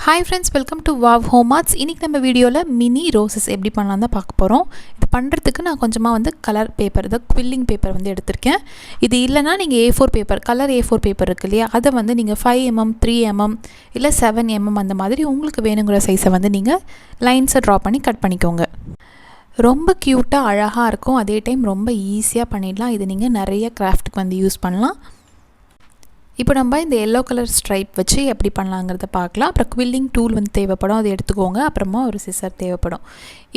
Hi friends, welcome to Wow Home Arts. இன்னைக்கு நம்ம வீடியோல மினி ரோசஸ் எப்படி பண்ணலாம் தான் பார்க்க போறோம். இது பண்றதுக்கு நான் கொஞ்சமா கலர் பேப்பர், குவில்லிங் பேப்பர் எடுத்திருக்கேன். இது இல்லனா நீங்க A4 paper, colour A4 paper இருக்கு இல்லையா? அத நீங்க 5 mm, 3 mm இல்ல 7 mm அந்த மாதிரி உங்களுக்கு வேணுங்கிற சைஸை நீங்க லைன்ஸை டிரா பண்ணி கட் பண்ணிக்கோங்க. ரொம்ப கியூட்டா அழகா இருக்கும். அதே டைம் ரொம்ப ஈஸியா பண்ணிடலாம். இது நீங்க நிறைய கிராஃப்ட்க்கு யூஸ் பண்ணலாம். இப்போ நம்ம இந்த yellow கலர் ஸ்ட்ரைப் வச்சு எப்படி பண்ணலாங்கிறத பார்க்கலாம். அப்புறம் குவில்லிங் டூல் தேவைப்படும், அதை எடுத்துக்கோங்க. அப்புறமா ஒரு சிசர் தேவைப்படும்.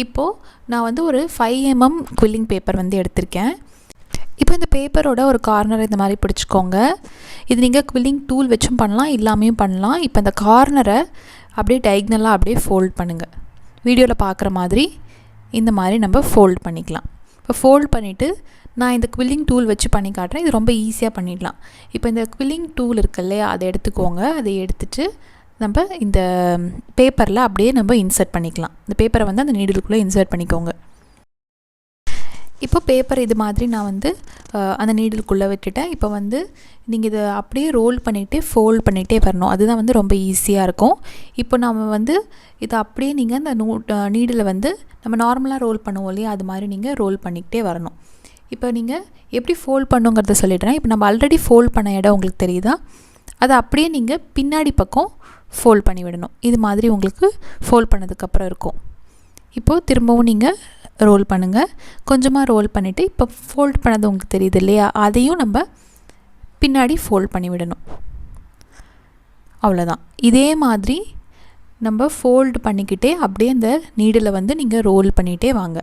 இப்போது நான் ஒரு 5 mm குவில்லிங் பேப்பர் எடுத்திருக்கேன். இப்போ இந்த பேப்பரோட ஒரு கார்னர் இந்த மாதிரி பிடிச்சிக்கோங்க. இது நீங்கள் குவில்லிங் டூல் வச்சும் பண்ணலாம், இல்லாமையும் பண்ணலாம். இப்போ இந்த கார்னரை அப்படியே டைக்னலாக அப்படியே ஃபோல்ட் பண்ணுங்கள். வீடியோவில் பார்க்குற மாதிரி இந்த மாதிரி நம்ம ஃபோல்ட் பண்ணிக்கலாம். இப்போ ஃபோல்ட் பண்ணிவிட்டு நான் இந்த குவில்லிங் டூல் வச்சு பண்ணி காட்டுறேன். இது ரொம்ப ஈஸியாக பண்ணிடலாம். இப்போ இந்த குவில்லிங் டூல் இருக்கு இல்லையா, அதை எடுத்துக்கோங்க. அதை எடுத்துகிட்டு நம்ம இந்த பேப்பரில் அப்படியே நம்ம இன்சர்ட் பண்ணிக்கலாம். இந்த பேப்பரை அந்த நீடிலுக்குள்ளே இன்சர்ட் பண்ணிக்கோங்க. இப்போ பேப்பர் இது மாதிரி நான் அந்த நீடிலுக்குள்ளே விட்டுட்டேன். இப்போ நீங்கள் இதை அப்படியே ரோல் பண்ணிகிட்டே ஃபோல்ட் பண்ணிகிட்டே வரணும். அதுதான் ரொம்ப ஈஸியாக இருக்கும். இப்போ நம்ம இதை அப்படியே நீங்கள் அந்த நீடில் நம்ம நார்மலாக ரோல் பண்ணுவோம் இல்லையா, அது மாதிரி நீங்கள் ரோல் பண்ணிக்கிட்டே வரணும். இப்போ நீங்கள் எப்படி ஃபோல்ட் பண்ணுங்கிறத சொல்லிடுறேன். இப்போ நம்ம ஆல்ரெடி ஃபோல்ட் பண்ண இடம் உங்களுக்கு தெரியுதா, அதை அப்படியே நீங்கள் பின்னாடி பக்கம் ஃபோல்ட் பண்ணி விடணும். இது மாதிரி உங்களுக்கு ஃபோல்ட் பண்ணதுக்கப்புறம் இருக்கும். இப்போது திரும்பவும் நீங்கள் ரோல் பண்ணுங்கள். கொஞ்சமாக ரோல் பண்ணிவிட்டு இப்போ ஃபோல்ட் பண்ணது உங்களுக்கு தெரியுது இல்லையா, அதையும் நம்ம பின்னாடி ஃபோல்ட் பண்ணி விடணும். அவ்வளோதான். இதே மாதிரி நம்ம ஃபோல்டு பண்ணிக்கிட்டே அப்படியே அந்த நீடில் நீங்கள் ரோல் பண்ணிகிட்டே வாங்க.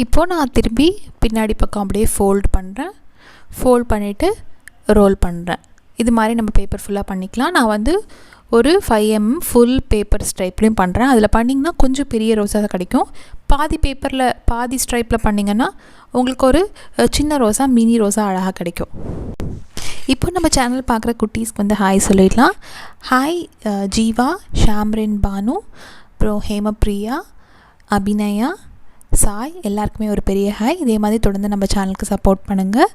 இப்போது நான் திரும்பி பின்னாடி பக்கம் அப்படியே ஃபோல்ட் பண்ணுறேன். ஃபோல்ட் பண்ணிவிட்டு ரோல் பண்ணுறேன். இது மாதிரி நம்ம பேப்பர் ஃபுல்லாக பண்ணிக்கலாம். நான் ஒரு 5 mm ஃபுல் பேப்பர் ஸ்ட்ரைப்லேயும் பண்ணுறேன். அதில் பண்ணிங்கன்னா கொஞ்சம் பெரிய ரோஸாக கிடைக்கும். பாதி பேப்பரில் பாதி ஸ்ட்ரைப்பில் பண்ணிங்கன்னா உங்களுக்கு ஒரு சின்ன ரோஸா, மினி ரோஸா அழகாக கிடைக்கும். இப்போ நம்ம சேனல் பார்க்குற குட்டீஸ்க்கு ஹாய் சொல்லிடலாம். ஹாய் ஜீவா, ஷாம்ரின், பானு, அப்புறம் ஹேமப்ரியா, அபிநயா, சாய், எல்லாருக்குமே ஒரு பெரிய ஹாய். இதே மாதிரி தொடர்ந்து நம்ம சேனலுக்கு சப்போர்ட் பண்ணுங்கள்.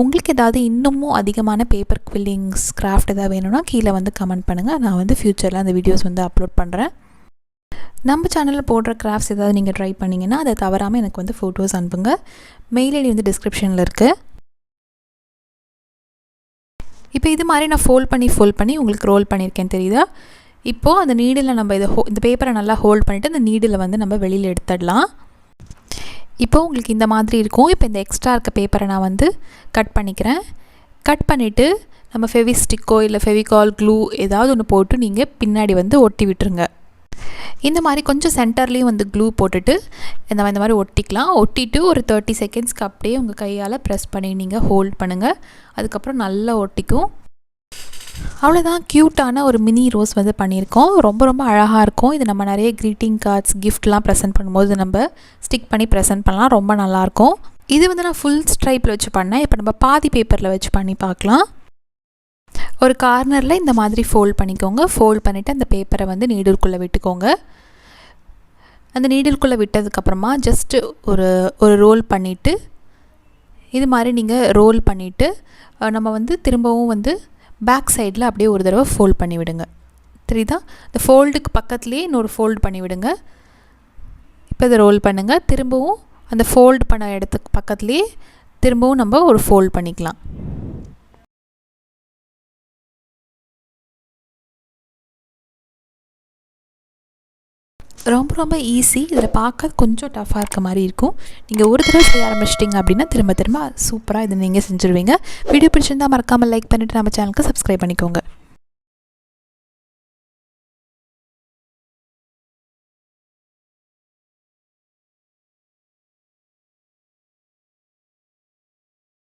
உங்களுக்கு ஏதாவது இன்னமும் அதிகமான பேப்பர் குவில்லிங்ஸ் கிராஃப்ட் ஏதாவது வேணும்னா கீழே கமெண்ட் பண்ணுங்கள். நான் ஃப்யூச்சரில் அந்த வீடியோஸ் அப்லோட் பண்ணுறேன். நம்ம சேனலில் போடுற கிராஃப்ட்ஸ் ஏதாவது நீங்கள் ட்ரை பண்ணிங்கன்னா அதை தவறாமல் எனக்கு ஃபோட்டோஸ் அனுப்புங்க. மெயில் ஐடி டிஸ்கிரிப்ஷனில் இருக்குது. இப்போ இது மாதிரி நான் ஃபோல்ட் பண்ணி உங்களுக்கு ரோல் பண்ணியிருக்கேன் தெரியுதா. இப்போது அந்த நீடில் நம்ம இந்த பேப்பரை நல்லா ஹோல்ட் பண்ணிவிட்டு அந்த நீடில் நம்ம வெளியில் எடுத்துடலாம். இப்போது உங்களுக்கு இந்த மாதிரி இருக்கும். இப்போ இந்த எக்ஸ்ட்ரா இருக்க பேப்பரை நான் கட் பண்ணிக்கிறேன். கட் பண்ணிவிட்டு நம்ம ஃபெவிஸ்டிக்கோ இல்லை ஃபெவிகால், க்ளூ ஏதாவது ஒன்று போட்டு நீங்கள் பின்னாடி ஒட்டி விட்டுருங்க. இந்த மாதிரி கொஞ்சம் சென்டர்லேயும் க்ளூ போட்டுட்டு இந்த மாதிரி ஒட்டிக்கலாம். ஒட்டிட்டு ஒரு 30 செகண்ட்ஸ்க்கு அப்படியே உங்கள் கையால் ப்ரெஸ் பண்ணி நீங்கள் ஹோல்ட் பண்ணுங்கள். அதுக்கப்புறம் நல்லா ஒட்டிக்கும். அவ்வளோதான். க்யூட்டான ஒரு மினி ரோஸ் பண்ணியிருக்கோம். ரொம்ப ரொம்ப அழகாக இருக்கும். இது நம்ம நிறைய க்ரீட்டிங் கார்ட்ஸ், கிஃப்ட்லாம் ப்ரெசென்ட் பண்ணும்போது நம்ம ஸ்டிக் பண்ணி ப்ரெசென்ட் பண்ணலாம். ரொம்ப நல்லாயிருக்கும். இது நான் ஃபுல் ஸ்ட்ரைப்பில் வச்சு பண்ணேன். இப்போ நம்ம பாதி பேப்பரில் வச்சு பண்ணி பார்க்கலாம். ஒரு கார்னரில் இந்த மாதிரி ஃபோல்ட் பண்ணிக்கோங்க. ஃபோல்ட் பண்ணிவிட்டு அந்த பேப்பரை நீடிலுக்குள்ளே விட்டுக்கோங்க. அந்த நீடிலுக்குள்ளே விட்டதுக்கப்புறமா ஜஸ்ட்டு ஒரு ரோல் பண்ணிவிட்டு இது மாதிரி நீங்கள் ரோல் பண்ணிவிட்டு நம்ம திரும்பவும் பேக் சைடில் அப்படியே ஒரு தடவை ஃபோல்ட் பண்ணி விடுங்க. தெரியுதா? இந்த ஃபோல்டுக்கு பக்கத்துலேயே இன்னொரு ஃபோல்ட் பண்ணி விடுங்க. இப்போ இதை ரோல் பண்ணுங்கள். திரும்பவும் அந்த ஃபோல்டு பண்ண இடத்துக்கு பக்கத்துலேயே திரும்பவும் நம்ம ஒரு ஃபோல்ட் பண்ணிக்கலாம். ரொம்ப ரொம்ப ஈஸி. இதில் பார்க்க கொஞ்சம் டஃப்பாக இருக்க மாதிரி இருக்கும். நீங்கள் ஒரு தடவை செய்ய ஆரம்பிச்சிட்டிங்க அப்படின்னா திரும்ப திரும்ப சூப்பராக இதை நீங்கள் செஞ்சுருவீங்க. வீடியோ பிடிச்சிருந்தால் மறக்காமல் லைக் பண்ணிவிட்டு நம்ம சேனலுக்கு சப்ஸ்கிரைப் பண்ணிக்கோங்க.